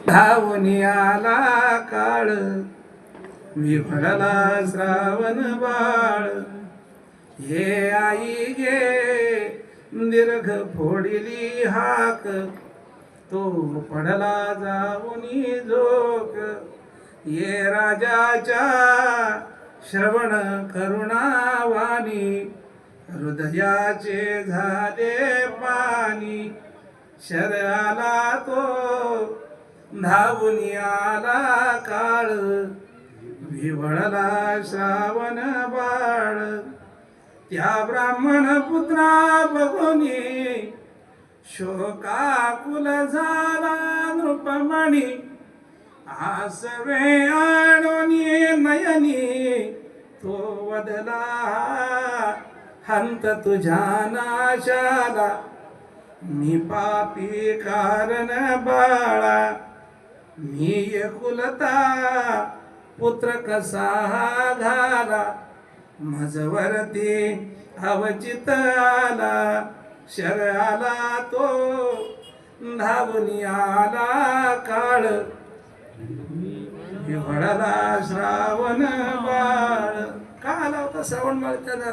धावून आला काळ विफळला श्रावण बाळ हे आई गे दीर्घ फोडिली हाक तो पडला जाऊनी झोक ये राजाच्या श्रवण करुणावाणी हृदयाचे झाले पाणी शर आला तो धावून आला काळ विवळला श्रावण बाळ त्या ब्राह्मण पुत्रा बघुनी शोकाकुल झाला नृपमणी आसवे आणोनी नयनी तो वदला हंत तुझ्या नाशाला मी पापी कारण बाळा मी एकुलता पुत्र कसा घाला मजवरती अवचित आला शर आला तो धावून आला काळ विवळला श्रावण बाळ का आला होता श्रावण बाळ त्याला